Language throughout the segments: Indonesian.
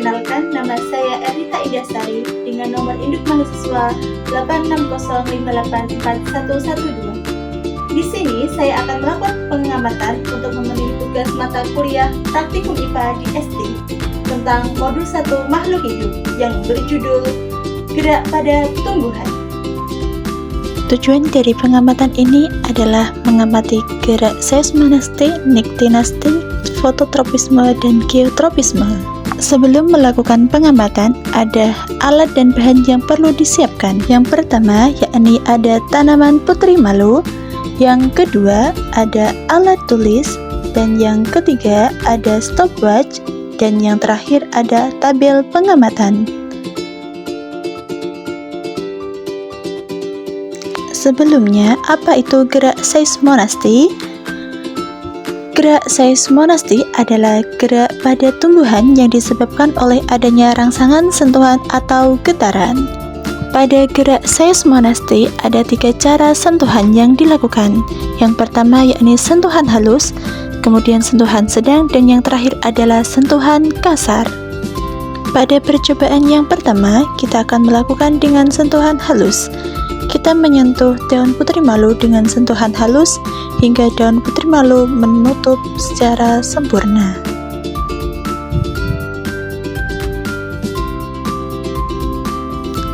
Perkenalkan, nama saya Erita Indasari dengan nomor induk mahasiswa 860584112. Di sini saya akan melakukan pengamatan untuk memenuhi tugas mata kuliah Praktikum IPA di SD tentang modul 1 makhluk hidup yang berjudul Gerak pada Tumbuhan. Tujuan dari pengamatan ini adalah mengamati gerak seismonasti, niktinasti, fototropisme, dan geotropisme. Sebelum melakukan pengamatan, ada alat dan bahan yang perlu disiapkan. Yang pertama, yakni ada tanaman putri malu. Yang kedua, ada alat tulis. Dan yang ketiga, ada stopwatch. Dan yang terakhir, ada tabel pengamatan. Sebelumnya, apa itu gerak seismonasti? Gerak seismonasti adalah gerak pada tumbuhan yang disebabkan oleh adanya rangsangan, sentuhan, atau getaran. Pada gerak seismonasti ada 3 cara sentuhan yang dilakukan. Yang pertama yakni sentuhan halus, kemudian sentuhan sedang, dan yang terakhir adalah sentuhan kasar. Pada percobaan yang pertama, kita akan melakukan dengan sentuhan halus. Kita menyentuh daun putri malu dengan sentuhan halus hingga daun putri malu menutup secara sempurna.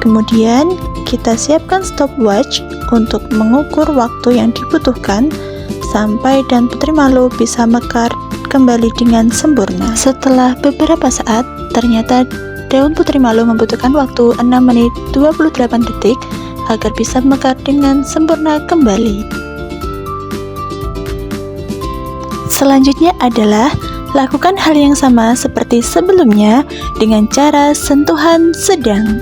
Kemudian, kita siapkan stopwatch untuk mengukur waktu yang dibutuhkan sampai daun putri malu bisa mekar kembali dengan sempurna. Setelah beberapa saat, ternyata daun putri malu membutuhkan waktu 6 menit 28 detik agar bisa mekar dengan sempurna kembali. Selanjutnya adalah lakukan hal yang sama seperti sebelumnya dengan cara sentuhan sedang.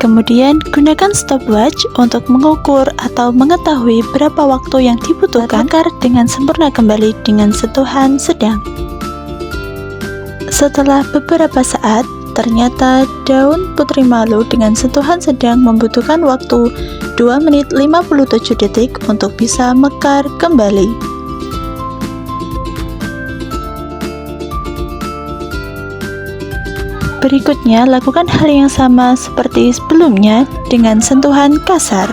Kemudian gunakan stopwatch untuk mengukur atau mengetahui berapa waktu yang dibutuhkan mekar dengan sempurna kembali dengan sentuhan sedang. Setelah beberapa saat, ternyata daun putri malu dengan sentuhan sedang membutuhkan waktu 2 menit 57 detik untuk bisa mekar kembali. Berikutnya, lakukan hal yang sama seperti sebelumnya dengan sentuhan kasar.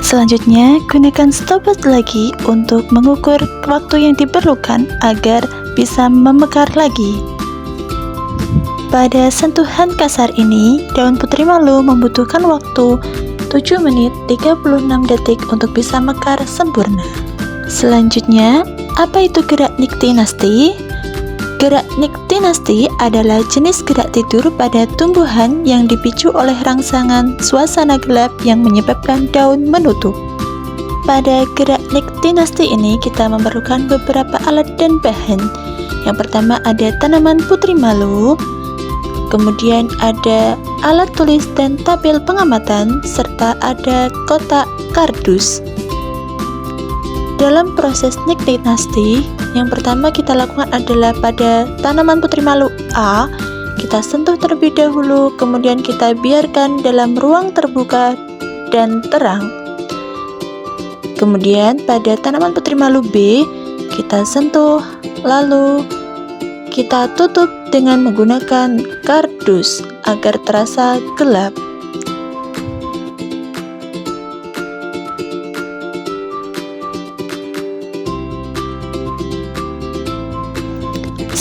Selanjutnya, gunakan stopwatch lagi untuk mengukur waktu yang diperlukan agar bisa memekar lagi. Pada sentuhan kasar ini, daun putri malu membutuhkan waktu 7 menit 36 detik untuk bisa mekar sempurna. Selanjutnya, apa itu gerak niktinasti? Gerak niktinasti adalah jenis gerak tidur pada tumbuhan yang dipicu oleh rangsangan suasana gelap yang menyebabkan daun menutup. Pada gerak niktinasti ini kita memerlukan beberapa alat dan bahan. Yang pertama ada tanaman putri malu, kemudian ada alat tulis dan tabel pengamatan, serta ada kotak kardus. Dalam proses niktinasti, yang pertama kita lakukan adalah pada tanaman putri malu A, kita sentuh terlebih dahulu, kemudian kita biarkan dalam ruang terbuka dan terang. Kemudian pada tanaman putri malu B, kita sentuh, lalu kita tutup dengan menggunakan kardus agar terasa gelap.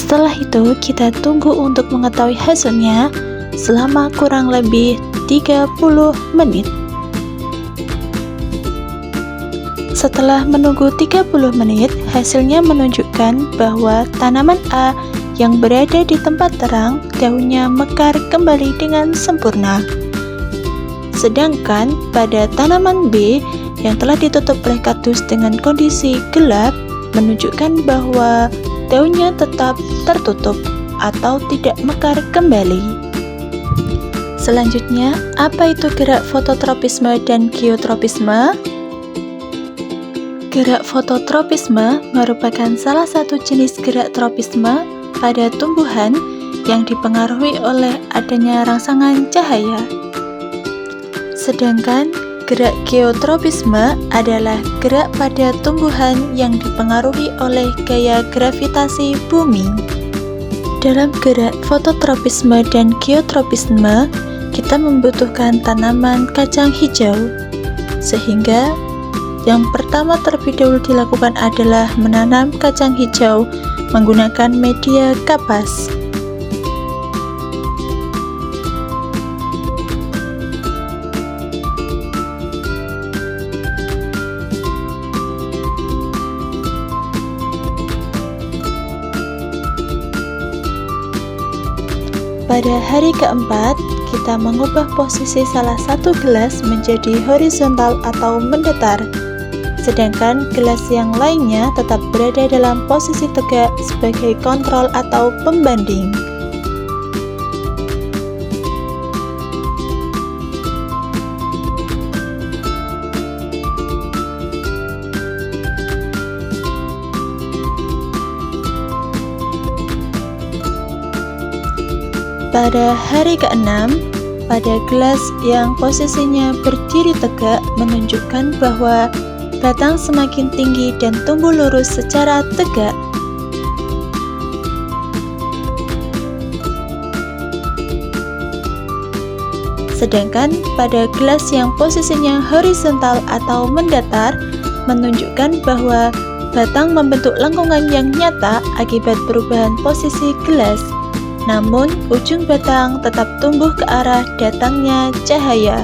Setelah itu, kita tunggu untuk mengetahui hasilnya selama kurang lebih 30 menit. Setelah menunggu 30 menit, hasilnya menunjukkan bahwa tanaman A yang berada di tempat terang, daunnya mekar kembali dengan sempurna. Sedangkan pada tanaman B yang telah ditutup oleh kardus dengan kondisi gelap, menunjukkan bahwa daunnya tetap tertutup atau tidak mekar kembali. Selanjutnya, apa itu gerak fototropisme dan geotropisme? Gerak fototropisme merupakan salah satu jenis gerak tropisme pada tumbuhan yang dipengaruhi oleh adanya rangsangan cahaya. Sedangkan Gerak geotropisme adalah gerak pada tumbuhan yang dipengaruhi oleh gaya gravitasi bumi. Dalam gerak fototropisme dan geotropisme, kita membutuhkan tanaman kacang hijau, sehingga yang pertama terlebih dahulu dilakukan adalah menanam kacang hijau menggunakan media kapas. Pada hari keempat, kita mengubah posisi salah satu gelas menjadi horizontal atau mendatar, sedangkan gelas yang lainnya tetap berada dalam posisi tegak sebagai kontrol atau pembanding. Pada hari ke-6, pada gelas yang posisinya berdiri tegak menunjukkan bahwa batang semakin tinggi dan tumbuh lurus secara tegak. Sedangkan pada gelas yang posisinya horizontal atau mendatar menunjukkan bahwa batang membentuk lengkungan yang nyata akibat perubahan posisi gelas. Namun, ujung batang tetap tumbuh ke arah datangnya cahaya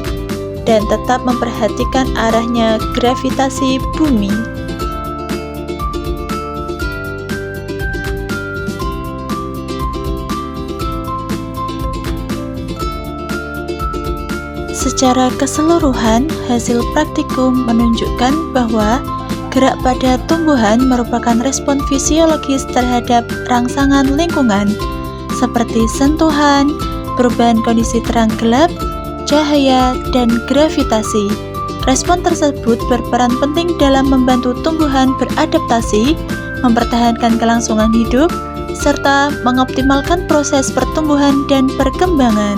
dan tetap memperhatikan arahnya gravitasi bumi. Secara keseluruhan, hasil praktikum menunjukkan bahwa gerak pada tumbuhan merupakan respon fisiologis terhadap rangsangan lingkungan, seperti sentuhan, perubahan kondisi terang gelap, cahaya, dan gravitasi. Respon tersebut berperan penting dalam membantu tumbuhan beradaptasi, mempertahankan kelangsungan hidup, serta mengoptimalkan proses pertumbuhan dan perkembangan.